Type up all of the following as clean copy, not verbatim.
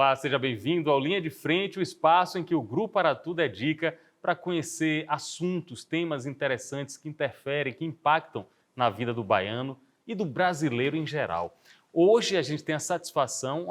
Olá, seja bem-vindo ao Linha de Frente, o espaço em que o Grupo Aratu dedica para conhecer assuntos, temas interessantes que interferem, que impactam na vida do baiano e do brasileiro em geral. Hoje a gente tem uma satisfação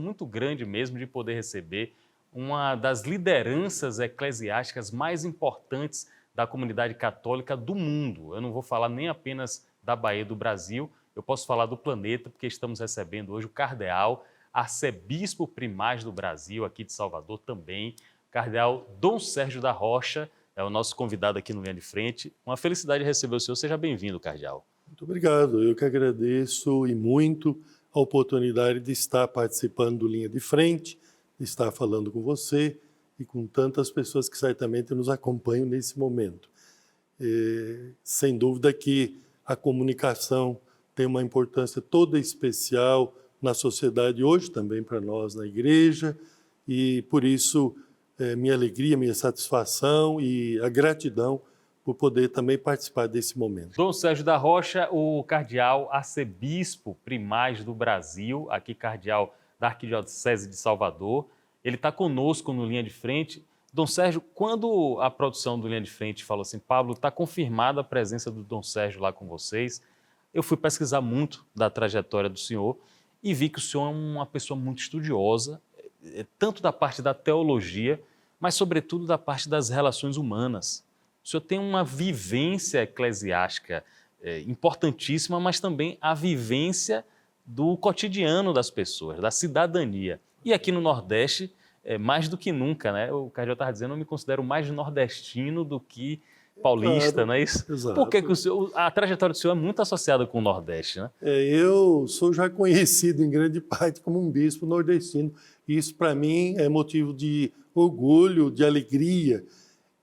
muito grande mesmo de poder receber uma das lideranças eclesiásticas mais importantes da comunidade católica do mundo. Eu não vou falar nem apenas da Bahia, do Brasil, eu posso falar do planeta, porque estamos recebendo hoje o cardeal, arcebispo primaz do Brasil, aqui de Salvador também, cardeal Dom Sérgio da Rocha, é o nosso convidado aqui no Linha de Frente. Uma felicidade receber o senhor, seja bem-vindo, cardeal. Muito obrigado, eu que agradeço e muito a oportunidade de estar participando do Linha de Frente, de estar falando com você e com tantas pessoas que certamente nos acompanham nesse momento. Sem dúvida que a comunicação tem uma importância toda especial na sociedade hoje, também para nós na igreja, e por isso minha alegria, minha satisfação e a gratidão por poder também participar desse momento. Dom Sérgio da Rocha, o cardeal arcebispo primaz do Brasil, aqui cardeal da Arquidiocese de Salvador, ele está conosco no Linha de Frente. Dom Sérgio, quando a produção do Linha de Frente falou assim, Pablo, está confirmada a presença do Dom Sérgio lá com vocês, eu fui pesquisar muito da trajetória do senhor e vi que o senhor é uma pessoa muito estudiosa, tanto da parte da teologia, mas sobretudo da parte das relações humanas. O senhor tem uma vivência eclesiástica importantíssima, mas também a vivência do cotidiano das pessoas, da cidadania. E aqui no Nordeste, mais do que nunca, né? O cardeal estava dizendo, eu me considero mais nordestino do que paulista, Claro, não é isso? exato. Por que a trajetória do senhor é muito associada com o Nordeste, né? Eu sou já conhecido em grande parte como um bispo nordestino. Isso, para mim, é motivo de orgulho, de alegria.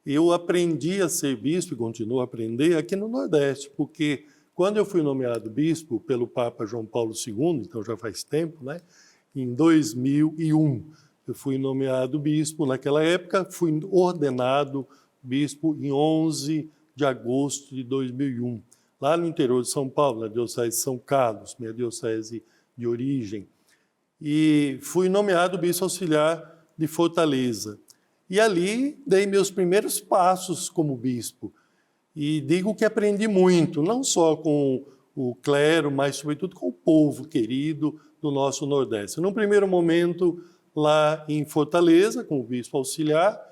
Eu aprendi a ser bispo e continuo a aprender aqui no Nordeste, porque quando eu fui nomeado bispo pelo Papa João Paulo II, então já faz tempo, né? Em 2001, eu fui nomeado bispo. Naquela época, fui ordenado bispo em 11 de agosto de 2001, lá no interior de São Paulo, na Diocese de São Carlos, minha diocese de origem. E fui nomeado bispo auxiliar de Fortaleza. E ali dei meus primeiros passos como bispo. E digo que aprendi muito, não só com o clero, mas sobretudo com o povo querido do nosso Nordeste. Num primeiro momento, lá em Fortaleza, como bispo auxiliar,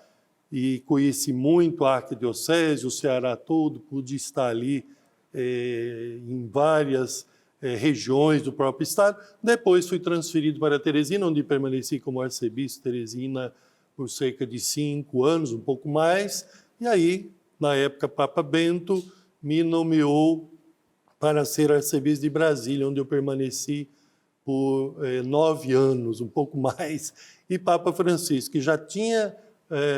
e conheci muito a Arquidiocese, o Ceará todo, pude estar ali em várias regiões do próprio estado. Depois fui transferido para Teresina, onde permaneci como arcebispo de Teresina por cerca de 5 anos, um pouco mais. E aí, na época, Papa Bento me nomeou para ser arcebispo de Brasília, onde eu permaneci por 9 anos, um pouco mais. E Papa Francisco, que já tinha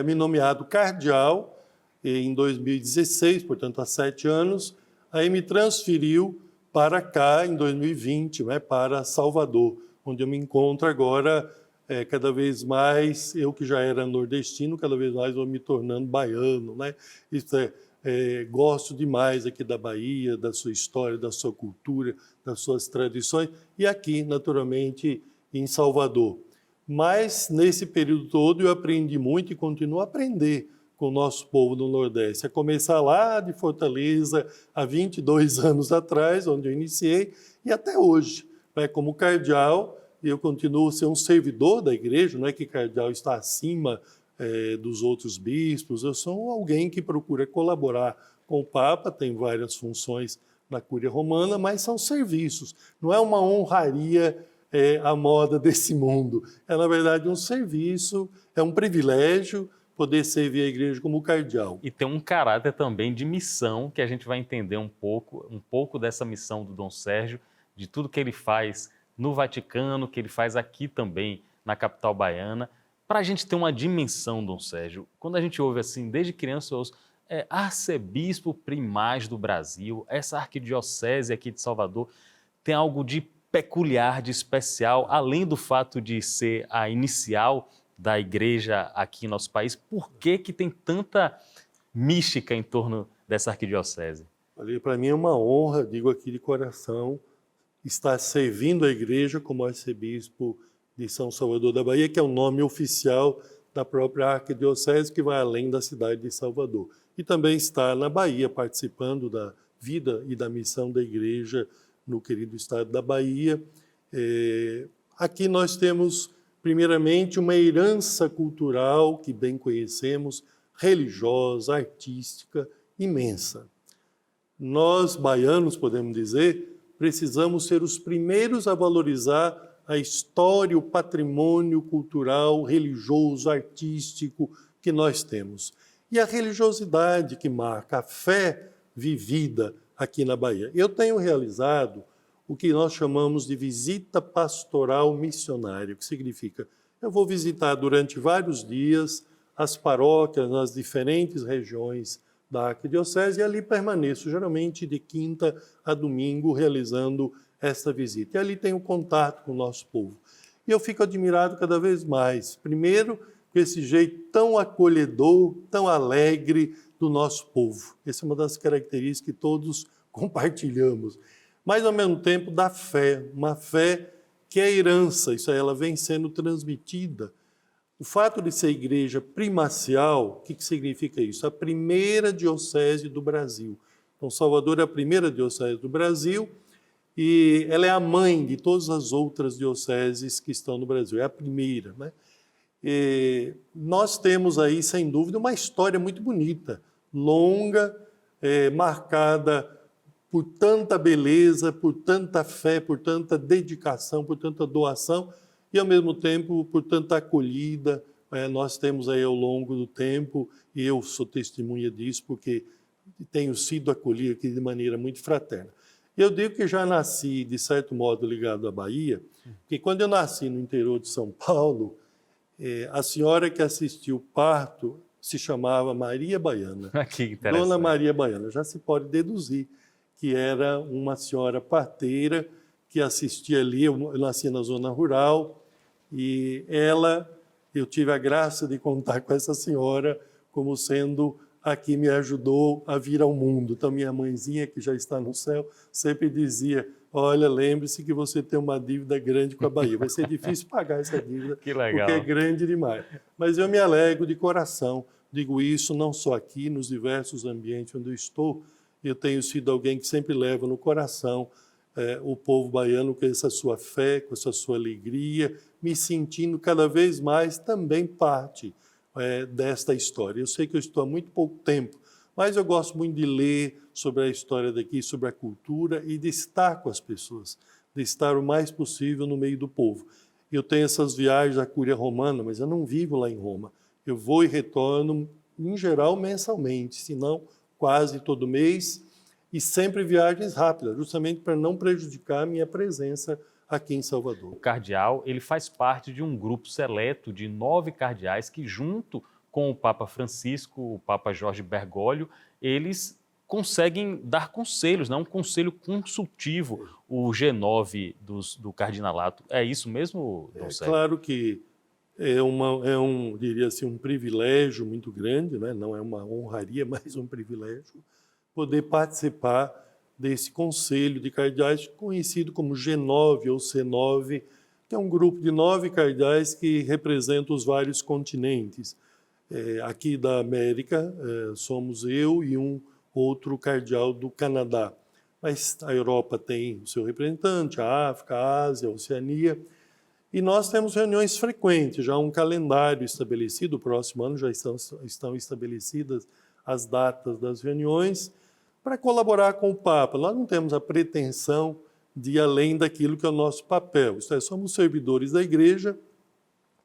me nomeado cardeal em 2016, portanto há 7 anos, aí me transferiu para cá em 2020, né, para Salvador, onde eu me encontro agora cada vez mais, eu que já era nordestino, cada vez mais vou me tornando baiano, né? Isso gosto demais aqui da Bahia, da sua história, da sua cultura, das suas tradições, e aqui, naturalmente, em Salvador. Mas, nesse período todo, eu aprendi muito e continuo a aprender com o nosso povo do Nordeste. A começar lá de Fortaleza, há 22 anos atrás, onde eu iniciei, e até hoje. Como cardeal, eu continuo a ser um servidor da igreja, não é que cardeal está acima dos outros bispos, eu sou alguém que procura colaborar com o Papa, tem várias funções na Cúria Romana, mas são serviços, não é uma honraria a moda desse mundo. É, na verdade, um serviço, é um privilégio poder servir a igreja como cardeal. E tem um caráter também de missão, que a gente vai entender um pouco dessa missão do Dom Sérgio, de tudo que ele faz no Vaticano, que ele faz aqui também na capital baiana. Para a gente ter uma dimensão, Dom Sérgio, quando a gente ouve assim, desde criança, eu ouço, arcebispo primaz do Brasil, essa arquidiocese aqui de Salvador tem algo de peculiar, de especial, além do fato de ser a inicial da igreja aqui em nosso país. Por que tem tanta mística em torno dessa arquidiocese? Olha, para mim é uma honra, digo aqui de coração, estar servindo a igreja como arcebispo de São Salvador da Bahia, que é o nome oficial da própria arquidiocese, que vai além da cidade de Salvador. E também está na Bahia, participando da vida e da missão da igreja no querido estado da Bahia. Aqui nós temos, primeiramente, uma herança cultural que bem conhecemos, religiosa, artística, imensa. Nós, baianos, podemos dizer, precisamos ser os primeiros a valorizar a história, o patrimônio cultural, religioso, artístico que nós temos. E a religiosidade que marca a fé vivida aqui na Bahia. Eu tenho realizado o que nós chamamos de visita pastoral missionária, que significa, eu vou visitar durante vários dias as paróquias nas diferentes regiões da arquidiocese e ali permaneço, geralmente de quinta a domingo, realizando esta visita. E ali tenho contato com o nosso povo. E eu fico admirado cada vez mais. Primeiro, com esse jeito tão acolhedor, tão alegre do nosso povo. Essa é uma das características que todos compartilhamos. Mas, ao mesmo tempo, da fé. Uma fé que é herança, isso aí, ela vem sendo transmitida. O fato de ser igreja primacial, o que significa isso? A primeira diocese do Brasil. Então, Salvador é a primeira diocese do Brasil e ela é a mãe de todas as outras dioceses que estão no Brasil. É a primeira, né? E nós temos aí, sem dúvida, uma história muito bonita, longa, marcada por tanta beleza, por tanta fé, por tanta dedicação, por tanta doação e, ao mesmo tempo, por tanta acolhida. Nós temos aí, ao longo do tempo, e eu sou testemunha disso, porque tenho sido acolhido aqui de maneira muito fraterna. Eu digo que já nasci, de certo modo, ligado à Bahia, porque quando eu nasci no interior de São Paulo, a senhora que assistiu o parto se chamava Maria Baiana. Que interessante. Dona Maria Baiana. Já se pode deduzir que era uma senhora parteira que assistia ali. Eu nasci na zona rural e eu tive a graça de contar com essa senhora como sendo a que me ajudou a vir ao mundo. Então, minha mãezinha, que já está no céu, sempre dizia: olha, lembre-se que você tem uma dívida grande com a Bahia. Vai ser difícil pagar essa dívida, Que legal. porque é grande demais. Mas eu me alegro de coração. Digo isso não só aqui, nos diversos ambientes onde eu estou. Eu tenho sido alguém que sempre leva no coração o povo baiano com essa sua fé, com essa sua alegria, me sentindo cada vez mais também parte desta história. Eu sei que eu estou há muito pouco tempo, mas eu gosto muito de ler sobre a história daqui, sobre a cultura e de estar com as pessoas, de estar o mais possível no meio do povo. Eu tenho essas viagens à Cúria Romana, mas eu não vivo lá em Roma. Eu vou e retorno, em geral, mensalmente, se não quase todo mês, e sempre viagens rápidas, justamente para não prejudicar a minha presença aqui em Salvador. O cardeal, ele faz parte de um grupo seleto de 9 cardeais que, junto com o Papa Francisco, o Papa Jorge Bergoglio, eles conseguem dar conselhos, um conselho consultivo, o G9 do cardinalato. É isso mesmo, Dom Sérgio? Claro que diria assim, um privilégio muito grande, né? Não é uma honraria, mas um privilégio, poder participar desse conselho de cardeais, conhecido como G9 ou C9, que é um grupo de 9 cardeais que representam os vários continentes. Aqui da América, somos eu e um outro cardeal do Canadá. Mas a Europa tem o seu representante, a África, a Ásia, a Oceania. E nós temos reuniões frequentes, já um calendário estabelecido. O próximo ano já estão estabelecidas as datas das reuniões, para colaborar com o Papa. Nós não temos a pretensão de ir além daquilo que é o nosso papel. Isto é, somos servidores da Igreja,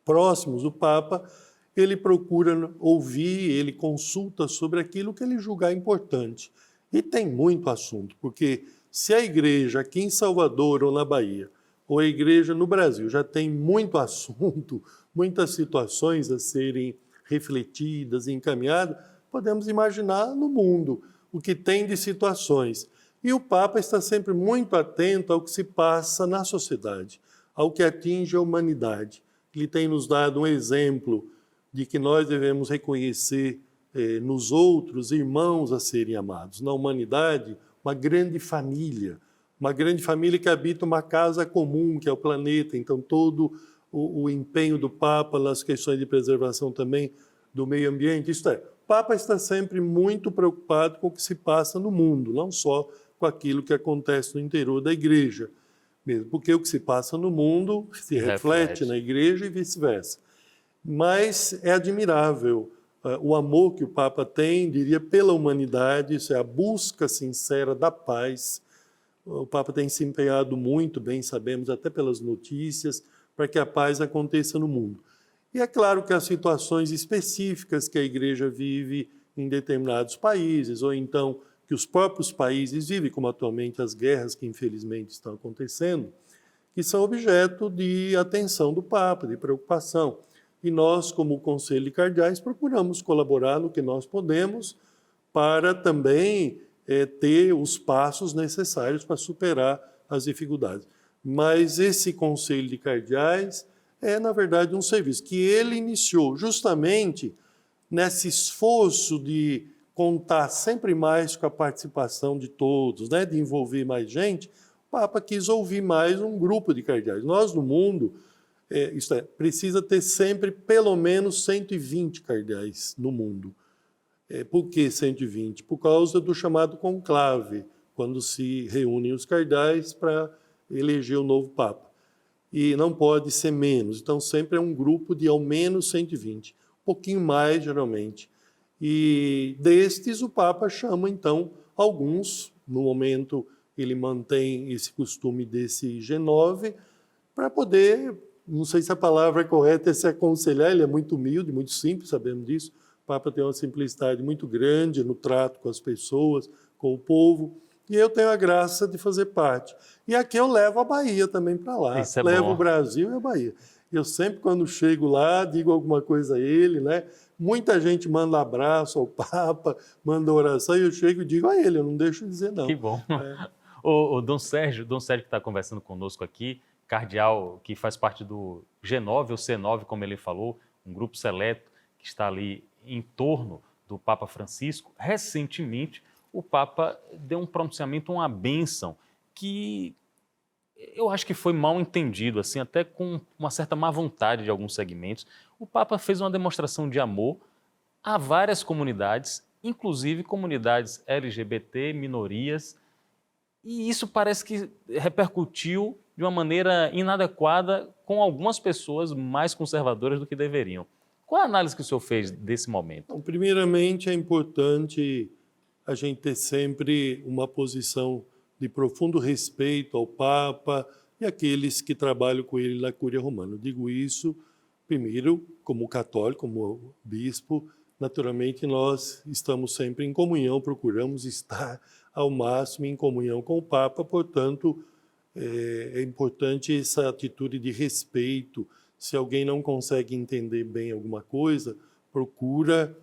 próximos do Papa, ele procura ouvir, ele consulta sobre aquilo que ele julgar importante. E tem muito assunto, porque se a Igreja aqui em Salvador ou na Bahia, ou a Igreja no Brasil, já tem muito assunto, muitas situações a serem refletidas e encaminhadas, podemos imaginar no mundo o que tem de situações. E o Papa está sempre muito atento ao que se passa na sociedade, ao que atinge a humanidade. Ele tem nos dado um exemplo de que nós devemos reconhecer nos outros irmãos a serem amados. Na humanidade, uma grande família que habita uma casa comum, que é o planeta. Então, todo o empenho do Papa nas questões de preservação também do meio ambiente. Isto é, o Papa está sempre muito preocupado com o que se passa no mundo, não só com aquilo que acontece no interior da igreja, mesmo, porque o que se passa no mundo se reflete na igreja e vice-versa. Mas é admirável o amor que o Papa tem, diria, pela humanidade, isso é a busca sincera da paz. O Papa tem se empenhado muito, bem sabemos, até pelas notícias, para que a paz aconteça no mundo. E é claro que há situações específicas que a igreja vive em determinados países, ou então que os próprios países vivem, como atualmente as guerras que infelizmente estão acontecendo, que são objeto de atenção do Papa, de preocupação. E nós, como Conselho de Cardeais, procuramos colaborar no que nós podemos para também ter os passos necessários para superar as dificuldades. Mas esse Conselho de Cardeais é, na verdade, um serviço que ele iniciou justamente nesse esforço de contar sempre mais com a participação de todos, né, de envolver mais gente. O Papa quis ouvir mais um grupo de cardeais. Nós, no mundo, precisa ter sempre pelo menos 120 cardeais no mundo. Por que 120? Por causa do chamado conclave, quando se reúnem os cardeais para eleger o novo Papa. E não pode ser menos, então sempre é um grupo de ao menos 120, um pouquinho mais geralmente. E destes o Papa chama então alguns, no momento ele mantém esse costume desse G9, para poder, não sei se a palavra correta é se aconselhar, ele é muito humilde, muito simples, sabemos disso. O Papa tem uma simplicidade muito grande no trato com as pessoas, com o povo, e eu tenho a graça de fazer parte. E aqui eu levo a Bahia também para lá, levo bom. O Brasil e a Bahia. Eu sempre, quando chego lá, digo alguma coisa a ele, né? Muita gente manda abraço ao Papa, manda oração, e eu chego e digo a ele, eu não deixo de dizer não. Que bom. O Dom Sérgio que está conversando conosco aqui, cardeal que faz parte do G9 ou C9, como ele falou, um grupo seleto que está ali em torno do Papa Francisco. Recentemente, o Papa deu um pronunciamento, uma bênção, que eu acho que foi mal entendido, assim, até com uma certa má vontade de alguns segmentos. O Papa fez uma demonstração de amor a várias comunidades, inclusive comunidades LGBT, minorias, e isso parece que repercutiu de uma maneira inadequada com algumas pessoas mais conservadoras do que deveriam. Qual a análise que o senhor fez desse momento? Bom, primeiramente, é importante a gente ter sempre uma posição de profundo respeito ao Papa e aqueles que trabalham com ele na Cúria Romana. Eu digo isso, primeiro, como católico, como bispo. Naturalmente, nós estamos sempre em comunhão, procuramos estar ao máximo em comunhão com o Papa, portanto, é importante essa atitude de respeito. Se alguém não consegue entender bem alguma coisa, procura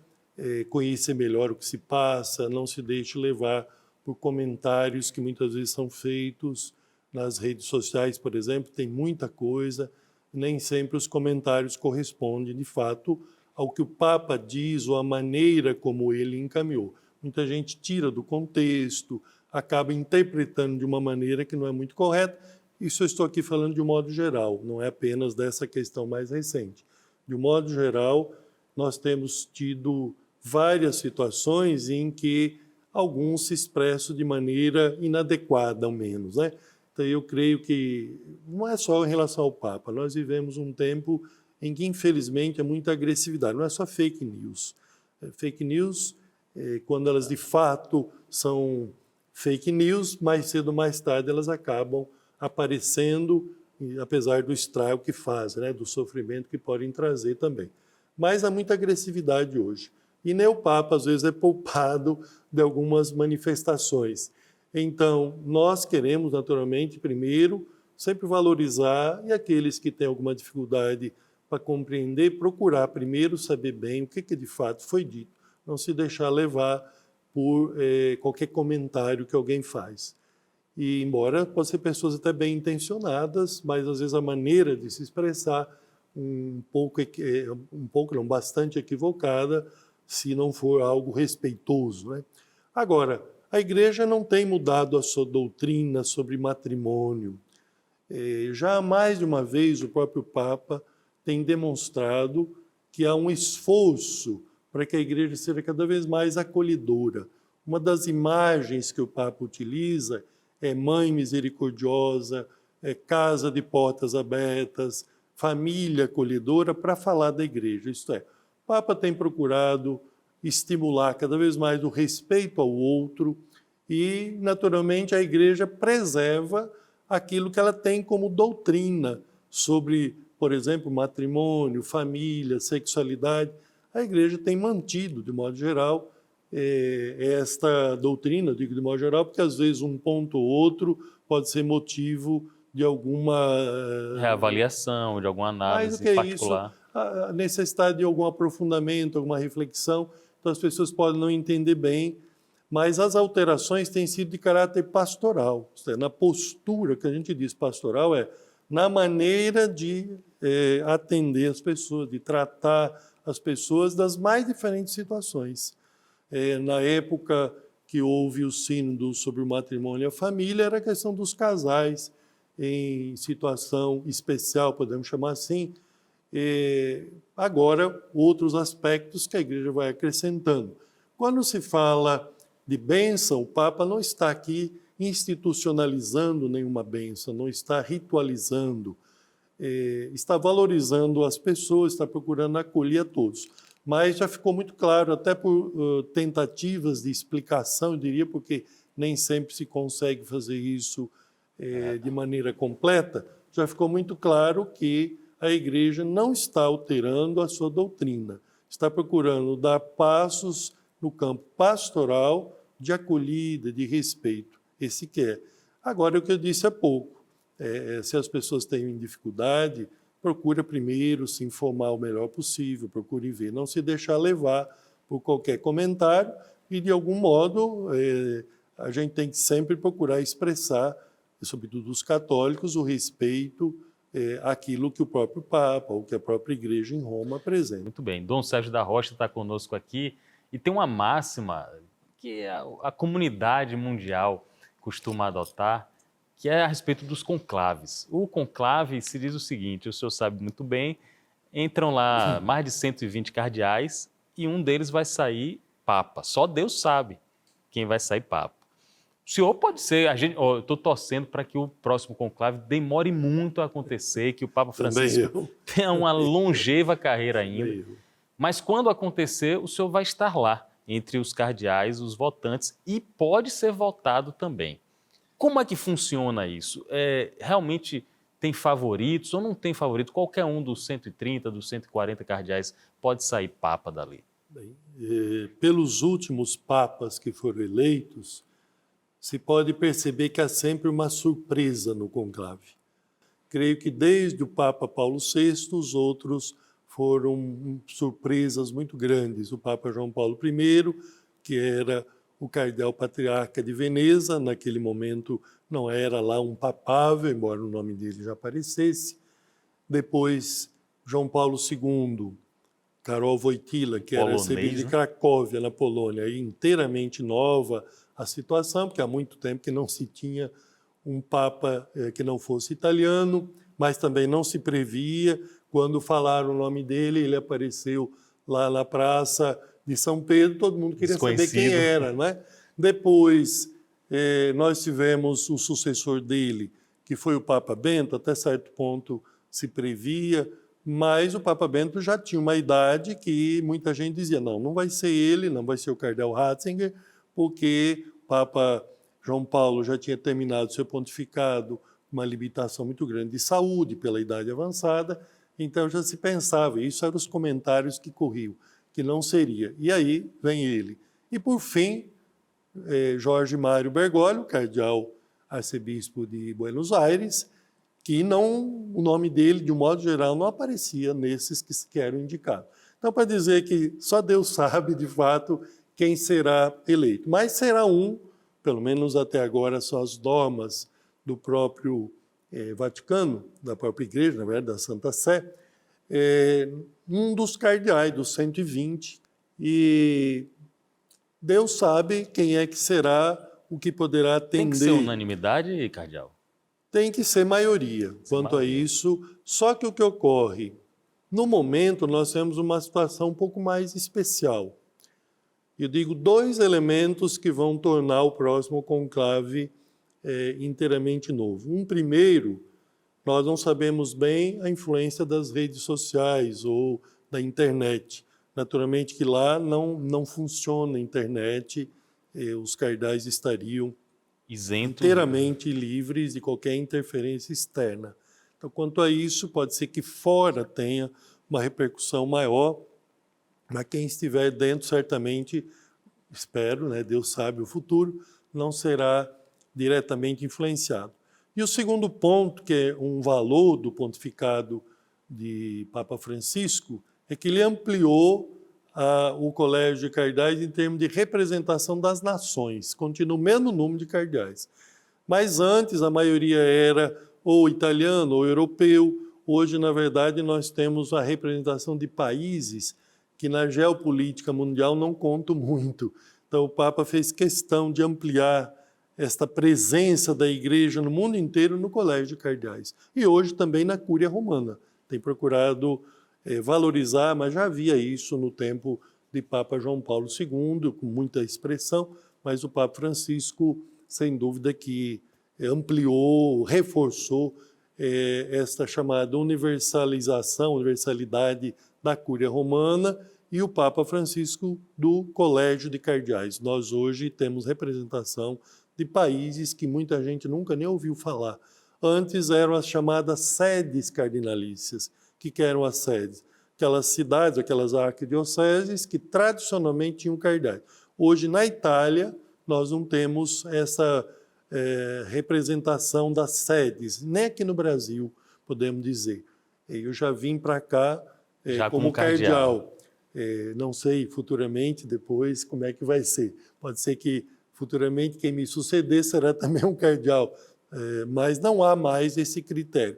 conhecer melhor o que se passa, não se deixe levar por comentários que muitas vezes são feitos nas redes sociais, por exemplo, tem muita coisa, nem sempre os comentários correspondem, de fato, ao que o Papa diz ou a maneira como ele encaminhou. Muita gente tira do contexto, acaba interpretando de uma maneira que não é muito correta. Isso eu estou aqui falando de um modo geral, não é apenas dessa questão mais recente. De um modo geral, nós temos tido várias situações em que alguns se expressam de maneira inadequada, ao menos, né? Então, eu creio que não é só em relação ao Papa, nós vivemos um tempo em que, infelizmente, há muita agressividade, não é só fake news. Fake news, quando elas de fato são fake news, mais cedo ou mais tarde elas acabam aparecendo, apesar do estrago que fazem, né? Do sofrimento que podem trazer também. Mas há muita agressividade hoje. E nem o Papa, às vezes, é poupado de algumas manifestações. Então, nós queremos, naturalmente, primeiro, sempre valorizar, e aqueles que têm alguma dificuldade para compreender, procurar primeiro saber bem o que de fato foi dito, não se deixar levar por qualquer comentário que alguém faz. E, embora possam ser pessoas até bem intencionadas, mas, às vezes, a maneira de se expressar bastante equivocada, se não for algo respeitoso, né? Agora, a Igreja não tem mudado a sua doutrina sobre matrimônio. Já mais de uma vez o próprio Papa tem demonstrado que há um esforço para que a igreja seja cada vez mais acolhedora. Uma das imagens que o Papa utiliza é mãe misericordiosa, é casa de portas abertas, família acolhedora, para falar da igreja. Isto é, o Papa tem procurado estimular cada vez mais o respeito ao outro e, naturalmente, a igreja preserva aquilo que ela tem como doutrina sobre, por exemplo, matrimônio, família, sexualidade. A igreja tem mantido, de modo geral, esta doutrina, digo de modo geral, porque às vezes um ponto ou outro pode ser motivo de alguma reavaliação, de alguma mais do análise que particular. isso, a necessidade de algum aprofundamento, alguma reflexão. Então as pessoas podem não entender bem, mas as alterações têm sido de caráter pastoral. Isto é, na postura que a gente diz pastoral na maneira de atender as pessoas, de tratar as pessoas das mais diferentes situações. Na época que houve o sínodo sobre o matrimônio e a família, era a questão dos casais em situação especial, podemos chamar assim. Agora, outros aspectos que a igreja vai acrescentando. Quando se fala de bênção, o Papa não está aqui institucionalizando nenhuma bênção, não está ritualizando, está valorizando as pessoas, está procurando acolher a todos. Mas já ficou muito claro, até por tentativas de explicação, eu diria, porque nem sempre se consegue fazer isso de maneira completa, já ficou muito claro que a igreja não está alterando a sua doutrina, está procurando dar passos no campo pastoral, de acolhida, de respeito, esse que é. Agora, o que eu disse há pouco, se as pessoas têm dificuldade, procura primeiro se informar o melhor possível, procure ver, não se deixar levar por qualquer comentário e, de algum modo, a gente tem que sempre procurar expressar, sobretudo os católicos, o respeito àquilo que o próprio Papa ou que a própria Igreja em Roma apresenta. Muito bem. Dom Sérgio da Rocha está conosco aqui e tem uma máxima que a comunidade mundial costuma adotar, que é a respeito dos conclaves. O conclave se diz o seguinte, o senhor sabe muito bem, entram lá mais de 120 cardeais e um deles vai sair papa. Só Deus sabe quem vai sair papa. O senhor pode ser, eu estou torcendo para que o próximo conclave demore muito a acontecer, que o Papa Francisco tenha uma longeva carreira ainda. Mas quando acontecer, o senhor vai estar lá, entre os cardeais, os votantes, e pode ser votado também. Como é que funciona isso? Realmente tem favoritos ou não tem favorito? Qualquer um dos 130, dos 140 cardeais pode sair papa dali? Bem, pelos últimos papas que foram eleitos, se pode perceber que há sempre uma surpresa no conclave. Creio que desde o Papa Paulo VI, os outros foram surpresas muito grandes. O Papa João Paulo I, que era o cardeal patriarca de Veneza, naquele momento não era lá um papável, embora o nome dele já aparecesse. Depois, João Paulo II, Karol Wojtyła, que era arcebispo de Cracóvia, na Polônia, inteiramente nova a situação, porque há muito tempo que não se tinha um papa que não fosse italiano, mas também não se previa. Quando falaram o nome dele, ele apareceu lá na praça de São Pedro, todo mundo queria saber quem era, não é? Depois, nós tivemos o sucessor dele, que foi o Papa Bento, até certo ponto se previa, mas o Papa Bento já tinha uma idade que muita gente dizia, não vai ser ele, não vai ser o cardeal Ratzinger, porque o Papa João Paulo já tinha terminado seu pontificado, uma limitação muito grande de saúde pela idade avançada, então já se pensava, isso eram os comentários que corriam, que não seria. E aí vem ele. E por fim, Jorge Mário Bergoglio, cardeal arcebispo de Buenos Aires, que o nome dele, de um modo geral, não aparecia nesses que eram indicados. Então, para dizer que só Deus sabe, de fato, quem será eleito. Mas será pelo menos até agora, são as normas do próprio Vaticano, da própria Igreja, na verdade, da Santa Sé, um dos cardeais, dos 120, e Deus sabe quem é que será o que poderá atender. Tem que ser unanimidade, cardeal? Tem que ser maioria quanto a isso, só que o que ocorre? No momento, nós temos uma situação um pouco mais especial. Eu digo 2 elementos que vão tornar o próximo conclave inteiramente novo. Um primeiro, nós não sabemos bem a influência das redes sociais ou da internet. Naturalmente que lá não funciona a internet, os cardeais estariam Isento. inteiramente livres de qualquer interferência externa. Então, quanto a isso, pode ser que fora tenha uma repercussão maior, mas quem estiver dentro, certamente, espero, né, Deus sabe o futuro, não será diretamente influenciado. E o segundo ponto, que é um valor do pontificado de Papa Francisco, é que ele ampliou o colégio de cardeais em termos de representação das nações. Continua o mesmo número de cardeais. Mas antes a maioria era ou italiano ou europeu. Hoje, na verdade, nós temos a representação de países que na geopolítica mundial não contam muito. Então o Papa fez questão de ampliar esta presença da Igreja no mundo inteiro no colégio de cardeais. E hoje também na Cúria Romana. Tem procurado valorizar, mas já havia isso no tempo de Papa João Paulo II, com muita expressão, mas o Papa Francisco, sem dúvida que ampliou, reforçou esta chamada universalidade da Cúria Romana e o Papa Francisco do Colégio de Cardeais. Nós hoje temos representação de países que muita gente nunca nem ouviu falar. Antes eram as chamadas sedes cardinalícias. O que eram as sedes? Aquelas cidades, aquelas arquidioceses que tradicionalmente tinham cardeais. Hoje, na Itália, nós não temos essa representação das sedes, nem aqui no Brasil, podemos dizer. Eu já vim para cá como cardeal. Não sei futuramente, depois, como é que vai ser. Pode ser que futuramente quem me suceder será também um cardeal, mas não há mais esse critério.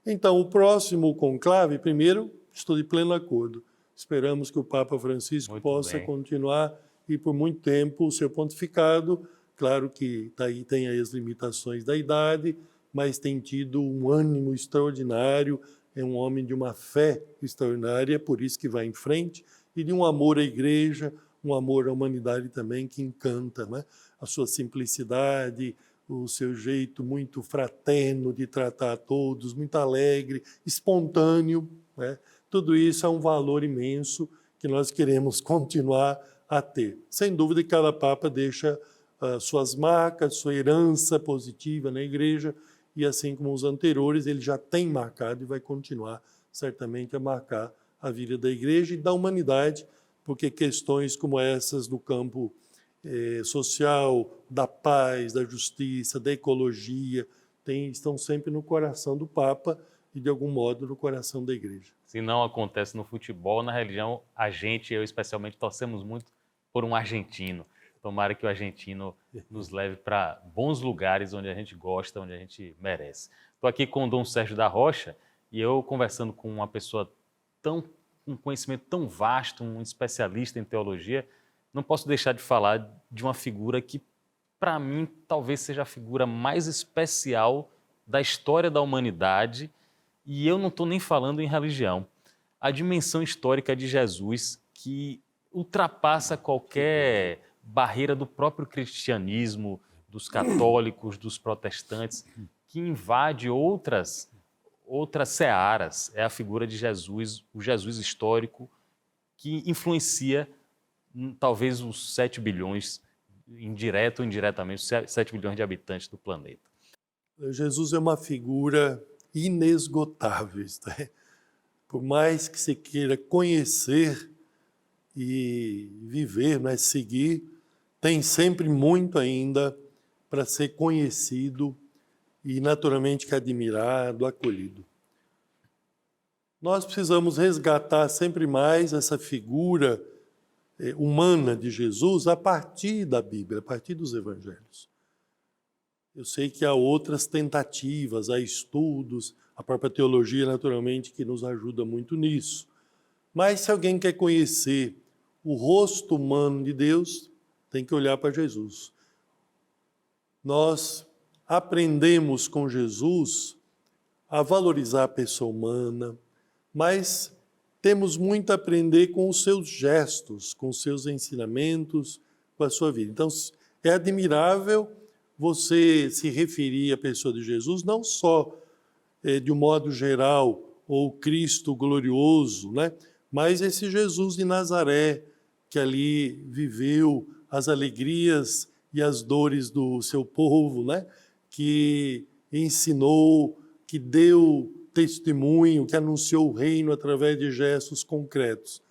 Então, o próximo conclave, primeiro, estou de pleno acordo. Esperamos que o Papa Francisco possa continuar e por muito tempo o seu pontificado. Claro que aí tem as limitações da idade, mas tem tido um ânimo extraordinário, é um homem de uma fé extraordinária, por isso que vai em frente, e de um amor à igreja, um amor à humanidade também que encanta, né? A sua simplicidade, o seu jeito muito fraterno de tratar a todos, muito alegre, espontâneo, né? Tudo isso é um valor imenso que nós queremos continuar a ter. Sem dúvida que cada Papa deixa suas marcas, sua herança positiva na igreja, e assim como os anteriores, ele já tem marcado e vai continuar certamente a marcar a vida da igreja e da humanidade, porque questões como essas do campo social, da paz, da justiça, da ecologia, estão sempre no coração do Papa e, de algum modo, no coração da igreja. Se não acontece no futebol, na religião, eu especialmente, torcemos muito por um argentino. Tomara que o argentino nos leve para bons lugares onde a gente gosta, onde a gente merece. Estou aqui com o Dom Sérgio da Rocha e eu conversando com uma pessoa com um conhecimento tão vasto, um especialista em teologia, não posso deixar de falar de uma figura que, para mim, talvez seja a figura mais especial da história da humanidade, e eu não estou nem falando em religião. A dimensão histórica de Jesus, que ultrapassa qualquer barreira do próprio cristianismo, dos católicos, dos protestantes, que invade outras searas. É a figura de Jesus, o Jesus histórico, que influencia talvez os 7 bilhões, indireto ou indiretamente, os 7 bilhões de habitantes do planeta. Jesus é uma figura inesgotável. Né? Por mais que se queira conhecer e viver, mas seguir, tem sempre muito ainda para ser conhecido e naturalmente que admirado, acolhido. Nós precisamos resgatar sempre mais essa figura humana de Jesus a partir da Bíblia, a partir dos evangelhos. Eu sei que há outras tentativas, há estudos, a própria teologia naturalmente que nos ajuda muito nisso. Mas se alguém quer conhecer o rosto humano de Deus, tem que olhar para Jesus. Nós aprendemos com Jesus a valorizar a pessoa humana, mas temos muito a aprender com os seus gestos, com os seus ensinamentos, com a sua vida. Então, é admirável você se referir à pessoa de Jesus, não só de um modo geral, ou Cristo glorioso, né? Mas esse Jesus de Nazaré, que ali viveu as alegrias e as dores do seu povo, né? Que ensinou, que deu testemunho, que anunciou o reino através de gestos concretos.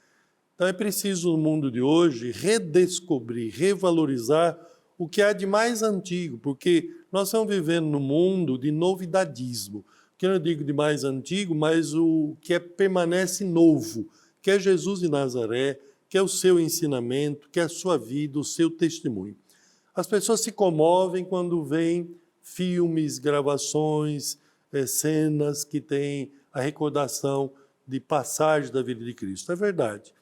Então é preciso no mundo de hoje redescobrir, revalorizar o que há de mais antigo, porque nós estamos vivendo num mundo de novidadismo. Que eu não digo de mais antigo, mas o que permanece novo, que é Jesus de Nazaré, que é o seu ensinamento, que é a sua vida, o seu testemunho. As pessoas se comovem quando veem filmes, gravações, cenas que têm a recordação de passagem da vida de Cristo. É verdade.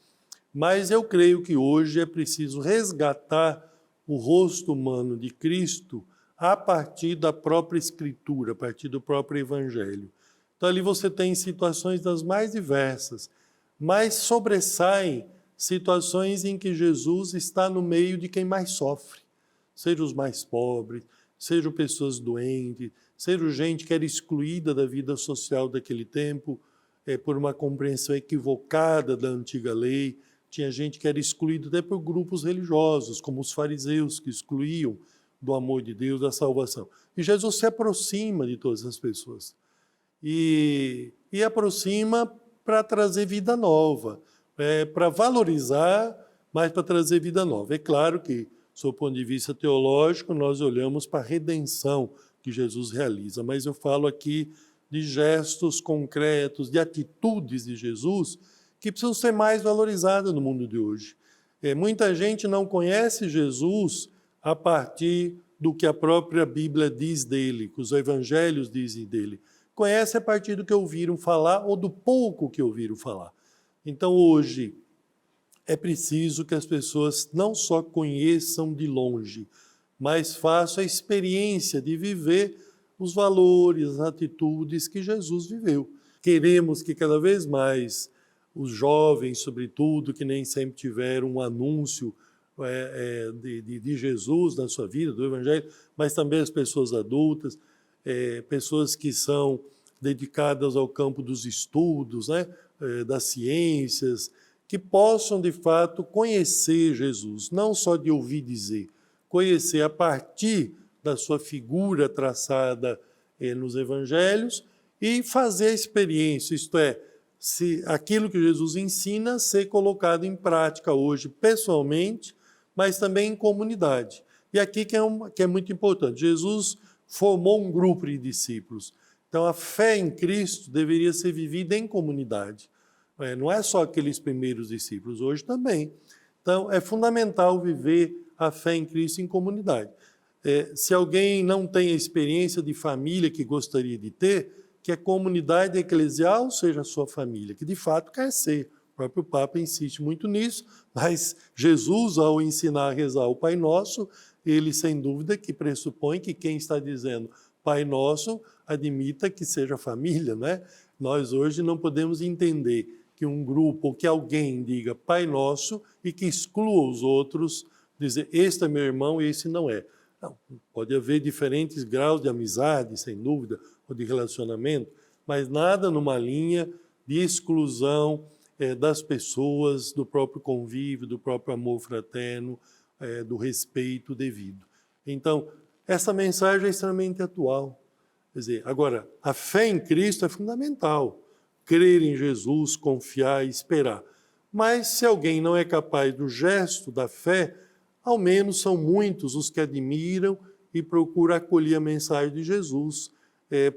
Mas eu creio que hoje é preciso resgatar o rosto humano de Cristo a partir da própria Escritura, a partir do próprio Evangelho. Então ali você tem situações das mais diversas, mas sobressaem situações em que Jesus está no meio de quem mais sofre, sejam os mais pobres, sejam pessoas doentes, sejam gente que era excluída da vida social daquele tempo por uma compreensão equivocada da antiga lei. Tinha gente que era excluída até por grupos religiosos, como os fariseus, que excluíam do amor de Deus, da salvação. E Jesus se aproxima de todas as pessoas. E aproxima para trazer vida nova, para valorizar, mas para trazer vida nova. É claro que, sob o ponto de vista teológico, nós olhamos para a redenção que Jesus realiza, mas eu falo aqui de gestos concretos, de atitudes de Jesus que precisam ser mais valorizadas no mundo de hoje. Muita gente não conhece Jesus a partir do que a própria Bíblia diz dele, que os evangelhos dizem dele. Conhece a partir do que ouviram falar ou do pouco que ouviram falar. Então, hoje, é preciso que as pessoas não só conheçam de longe, mas façam a experiência de viver os valores, as atitudes que Jesus viveu. Queremos que cada vez mais os jovens, sobretudo, que nem sempre tiveram um anúncio de Jesus na sua vida, do Evangelho, mas também as pessoas adultas, pessoas que são dedicadas ao campo dos estudos, né, das ciências, que possam, de fato, conhecer Jesus, não só de ouvir dizer, conhecer a partir da sua figura traçada nos Evangelhos e fazer a experiência, isto é, se aquilo que Jesus ensina ser colocado em prática hoje, pessoalmente, mas também em comunidade. E aqui que é muito importante, Jesus formou um grupo de discípulos. Então, a fé em Cristo deveria ser vivida em comunidade. Não é só aqueles primeiros discípulos, hoje também. Então, é fundamental viver a fé em Cristo em comunidade. Se alguém não tem a experiência de família que gostaria de ter, que a comunidade eclesial seja a sua família, que de fato quer ser. O próprio Papa insiste muito nisso, mas Jesus, ao ensinar a rezar o Pai Nosso, ele, sem dúvida, que pressupõe que quem está dizendo Pai Nosso admita que seja família, né? Nós hoje não podemos entender que um grupo ou que alguém diga Pai Nosso e que exclua os outros, dizer este é meu irmão e esse não é. Não, pode haver diferentes graus de amizade, sem dúvida, ou de relacionamento, mas nada numa linha de exclusão das pessoas, do próprio convívio, do próprio amor fraterno, do respeito devido. Então, essa mensagem é extremamente atual. Quer dizer, agora, a fé em Cristo é fundamental. Crer em Jesus, confiar e esperar. Mas se alguém não é capaz do gesto da fé, ao menos são muitos os que admiram e procuram acolher a mensagem de Jesus,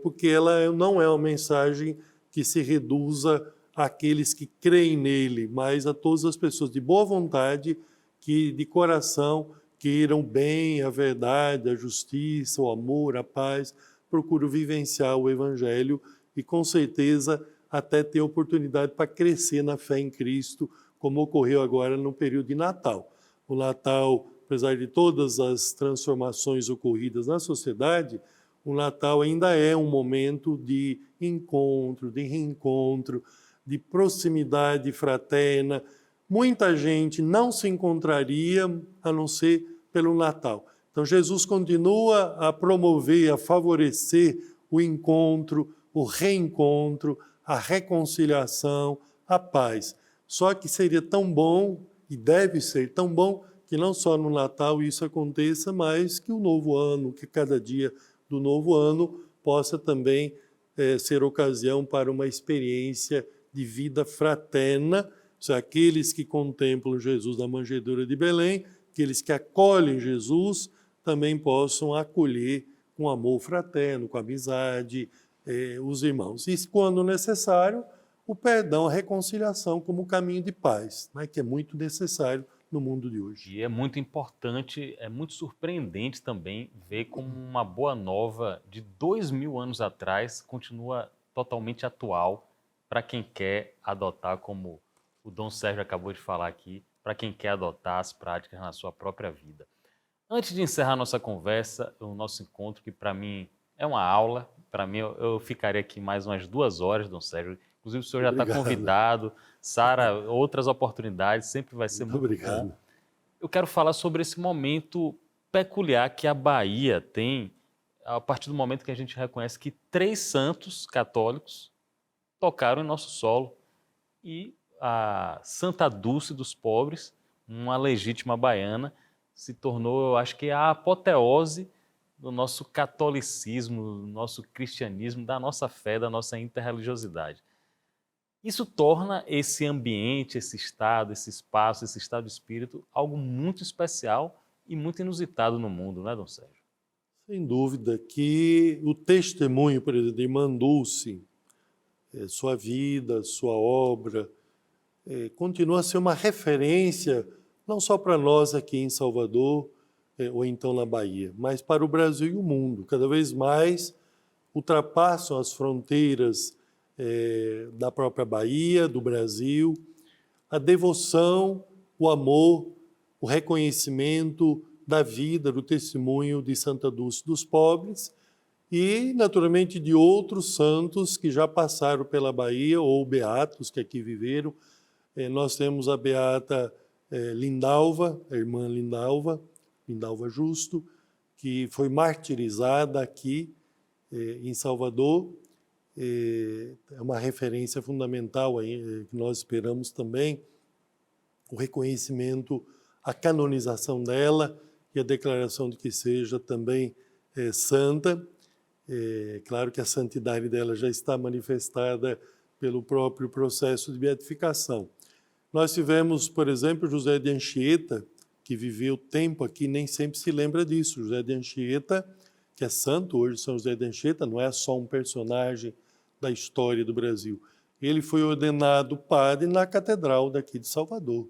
porque ela não é uma mensagem que se reduza àqueles que creem nele, mas a todas as pessoas de boa vontade, que de coração queiram bem, a verdade, a justiça, o amor, a paz, procuram vivenciar o Evangelho e, com certeza, até ter oportunidade para crescer na fé em Cristo, como ocorreu agora no período de Natal. O Natal, apesar de todas as transformações ocorridas na sociedade, o Natal ainda é um momento de encontro, de reencontro, de proximidade fraterna. Muita gente não se encontraria a não ser pelo Natal. Então, Jesus continua a promover, a favorecer o encontro, o reencontro, a reconciliação, a paz. Só que seria tão bom, e deve ser tão bom, que não só no Natal isso aconteça, mas que o novo ano, que cada dia do novo ano possa também ser ocasião para uma experiência de vida fraterna. Aqueles que contemplam Jesus na manjedoura de Belém, aqueles que acolhem Jesus, também possam acolher com amor fraterno, com amizade, os irmãos. E, quando necessário, o perdão, a reconciliação como caminho de paz, né, que é muito necessário no mundo de hoje. E é muito importante, é muito surpreendente também ver como uma boa nova de 2000 anos atrás continua totalmente atual para quem quer adotar, como o Dom Sérgio acabou de falar aqui, para quem quer adotar as práticas na sua própria vida. Antes de encerrar nossa conversa, o nosso encontro, que para mim é uma aula, para mim eu ficaria aqui mais umas 2 horas, Dom Sérgio. Inclusive o senhor já está convidado. Sara, outras oportunidades, sempre vai ser muito bom. Eu quero falar sobre esse momento peculiar que a Bahia tem, a partir do momento que a gente reconhece que 3 santos católicos tocaram em nosso solo. E a Santa Dulce dos Pobres, uma legítima baiana, se tornou, eu acho que, a apoteose do nosso catolicismo, do nosso cristianismo, da nossa fé, da nossa interreligiosidade. Isso torna esse ambiente, esse estado, esse espaço, esse estado de espírito, algo muito especial e muito inusitado no mundo, não é, Dom Sérgio? Sem dúvida que o testemunho, por exemplo, de Irmã Dulce, sua vida, sua obra, continua a ser uma referência, não só para nós aqui em Salvador, ou então na Bahia, mas para o Brasil e o mundo. Cada vez mais ultrapassam as fronteiras da própria Bahia, do Brasil, a devoção, o amor, o reconhecimento da vida, do testemunho de Santa Dulce dos Pobres e, naturalmente, de outros santos que já passaram pela Bahia ou beatos que aqui viveram. Nós temos a beata Lindalva, a irmã Lindalva Justo, que foi martirizada aqui em Salvador. É uma referência fundamental aí, que nós esperamos também, o reconhecimento, a canonização dela e a declaração de que seja também santa. Claro que a santidade dela já está manifestada pelo próprio processo de beatificação. Nós tivemos, por exemplo, José de Anchieta, que viveu tempo aqui, nem sempre se lembra disso. José de Anchieta, que é santo hoje, São José de Anchieta, não é só um personagem da história do Brasil. Ele foi ordenado padre na catedral daqui de Salvador,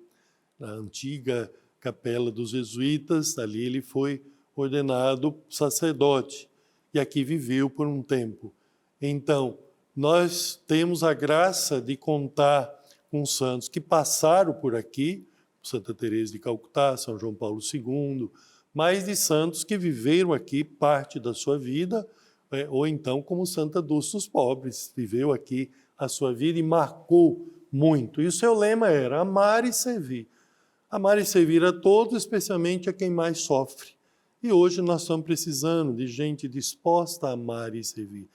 na antiga capela dos jesuítas. Ali ele foi ordenado sacerdote e aqui viveu por um tempo. Então, nós temos a graça de contar com santos que passaram por aqui, Santa Teresa de Calcutá, São João Paulo II, mas de santos que viveram aqui parte da sua vida, ou então como Santa Dulce dos Pobres, viveu aqui a sua vida e marcou muito. E o seu lema era amar e servir. Amar e servir a todos, especialmente a quem mais sofre. E hoje nós estamos precisando de gente disposta a amar e servir.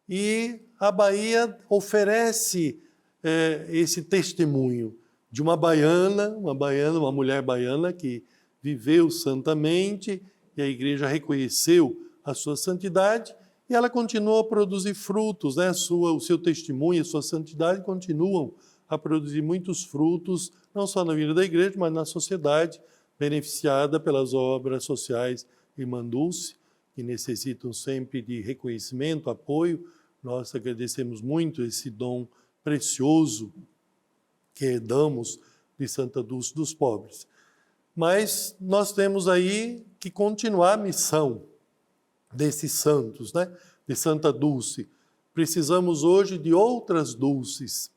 E a Bahia oferece esse testemunho de uma mulher baiana que viveu santamente e a igreja reconheceu a sua santidade e ela continua a produzir frutos, né? O seu testemunho, a sua santidade continuam a produzir muitos frutos, não só na vida da igreja, mas na sociedade, beneficiada pelas obras sociais Irmã Dulce, que necessitam sempre de reconhecimento, apoio. Nós agradecemos muito esse dom precioso que herdamos de Santa Dulce dos Pobres. Mas nós temos aí que continuar a missão desses santos, né? De Santa Dulce. Precisamos hoje de outras dulces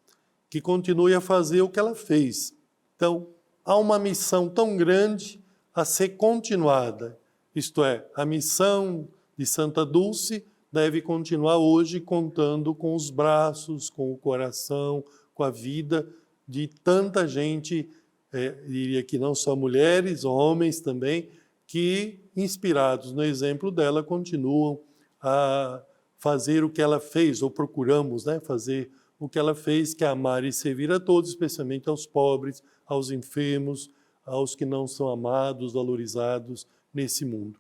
que continuem a fazer o que ela fez. Então, há uma missão tão grande a ser continuada, isto é, a missão de Santa Dulce deve continuar hoje contando com os braços, com o coração, com a vida de tanta gente, diria que não só mulheres, homens também, que, inspirados no exemplo dela, continuam a fazer o que ela fez, ou procuramos, né, fazer o que ela fez, que é amar e servir a todos, especialmente aos pobres, aos enfermos, aos que não são amados, valorizados nesse mundo.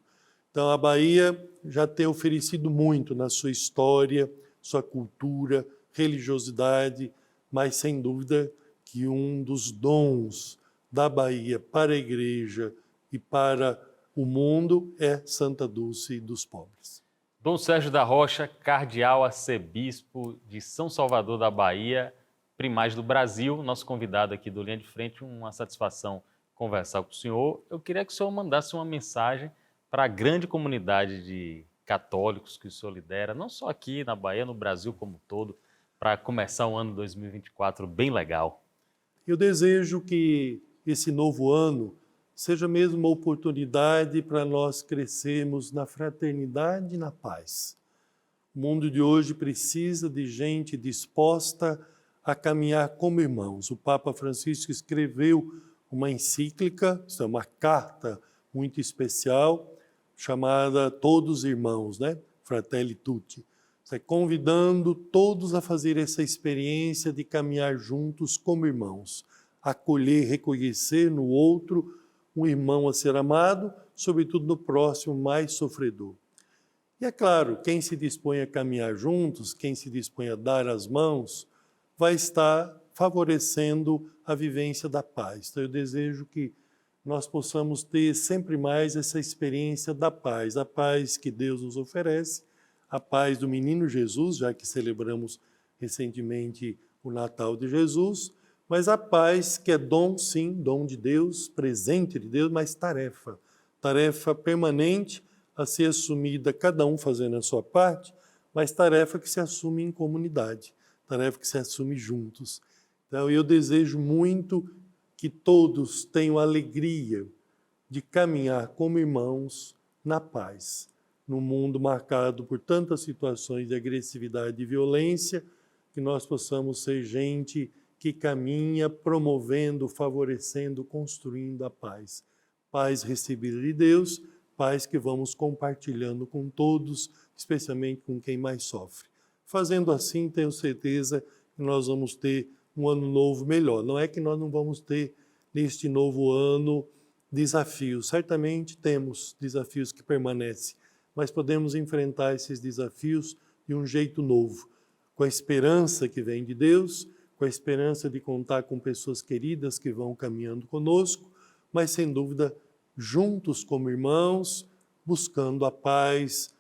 Então, a Bahia já tem oferecido muito na sua história, sua cultura, religiosidade, mas, sem dúvida, que um dos dons da Bahia para a Igreja e para o mundo é Santa Dulce dos Pobres. Dom Sérgio da Rocha, cardeal arcebispo de São Salvador da Bahia, primaz do Brasil, nosso convidado aqui do Linha de Frente, uma satisfação conversar com o senhor. Eu queria que o senhor mandasse uma mensagem para a grande comunidade de católicos que o senhor lidera, não só aqui na Bahia, no Brasil como um todo, para começar um ano 2024 bem legal. Eu desejo que esse novo ano seja mesmo uma oportunidade para nós crescermos na fraternidade e na paz. O mundo de hoje precisa de gente disposta a caminhar como irmãos. O Papa Francisco escreveu uma encíclica, isso é uma carta muito especial, chamada Todos Irmãos, né? Fratelli Tutti. Convidando todos a fazer essa experiência de caminhar juntos como irmãos, acolher, reconhecer no outro um irmão a ser amado, sobretudo no próximo mais sofredor. E é claro, quem se dispõe a caminhar juntos, quem se dispõe a dar as mãos, vai estar favorecendo a vivência da paz. Então eu desejo que nós possamos ter sempre mais essa experiência da paz, a paz que Deus nos oferece, a paz do menino Jesus, já que celebramos recentemente o Natal de Jesus, mas a paz que é dom, sim, dom de Deus, presente de Deus, mas tarefa permanente a ser assumida, cada um fazendo a sua parte, mas tarefa que se assume em comunidade, tarefa que se assume juntos. Então eu desejo muito que todos tenham a alegria de caminhar como irmãos na paz, num mundo marcado por tantas situações de agressividade e violência, que nós possamos ser gente que caminha promovendo, favorecendo, construindo a paz. Paz recebida de Deus, paz que vamos compartilhando com todos, especialmente com quem mais sofre. Fazendo assim, tenho certeza que nós vamos ter um ano novo melhor. Não é que nós não vamos ter, neste novo ano, desafios. Certamente temos desafios que permanecem, mas podemos enfrentar esses desafios de um jeito novo, com a esperança que vem de Deus, com a esperança de contar com pessoas queridas que vão caminhando conosco, mas sem dúvida juntos como irmãos, buscando a paz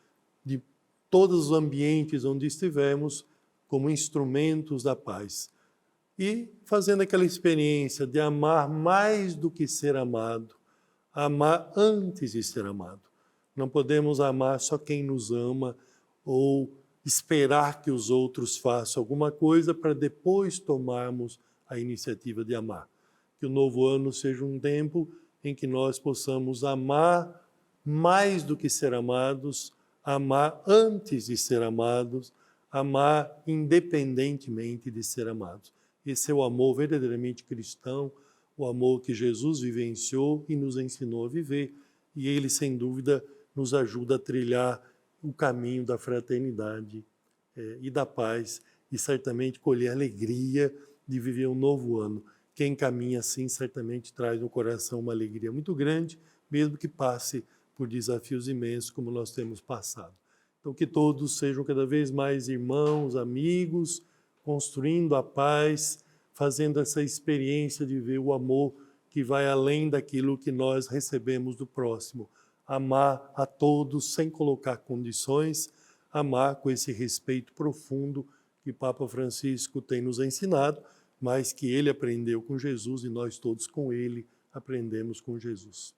de todos os ambientes onde estivermos, como instrumentos da paz. E fazendo aquela experiência de amar mais do que ser amado, amar antes de ser amado. Não podemos amar só quem nos ama ou esperar que os outros façam alguma coisa para depois tomarmos a iniciativa de amar. Que o novo ano seja um tempo em que nós possamos amar mais do que ser amados, amar antes de ser amados, amar independentemente de ser amados. Esse é o amor verdadeiramente cristão, o amor que Jesus vivenciou e nos ensinou a viver, e ele, sem dúvida, nos ajuda a trilhar o caminho da fraternidade e da paz, e certamente colher a alegria de viver um novo ano. Quem caminha assim certamente traz no coração uma alegria muito grande, mesmo que passe por desafios imensos como nós temos passado. Então que todos sejam cada vez mais irmãos, amigos, construindo a paz, fazendo essa experiência de ver o amor que vai além daquilo que nós recebemos do próximo. Amar a todos sem colocar condições, amar com esse respeito profundo que Papa Francisco tem nos ensinado, mas que ele aprendeu com Jesus e nós todos com ele aprendemos com Jesus.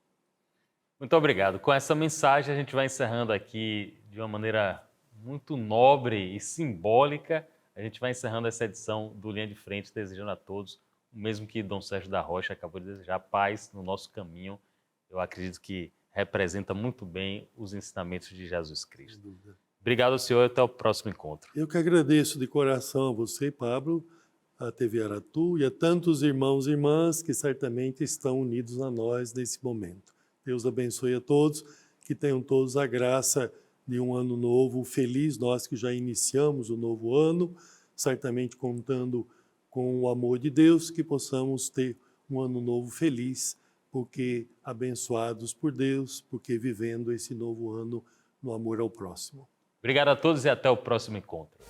Muito obrigado. Com essa mensagem a gente vai encerrando aqui de uma maneira muito nobre e simbólica. A gente vai encerrando essa edição do Linha de Frente, desejando a todos o mesmo que Dom Sérgio da Rocha acabou de desejar, paz no nosso caminho. Eu acredito que representa muito bem os ensinamentos de Jesus Cristo. Sem dúvida. Obrigado, senhor, e até o próximo encontro. Eu que agradeço de coração a você, Pablo, a TV Aratu e a tantos irmãos e irmãs que certamente estão unidos a nós nesse momento. Deus abençoe a todos, que tenham todos a graça de um ano novo feliz, nós que já iniciamos o novo ano, certamente contando com o amor de Deus, que possamos ter um ano novo feliz, porque abençoados por Deus, porque vivendo esse novo ano no amor ao próximo. Obrigado a todos e até o próximo encontro.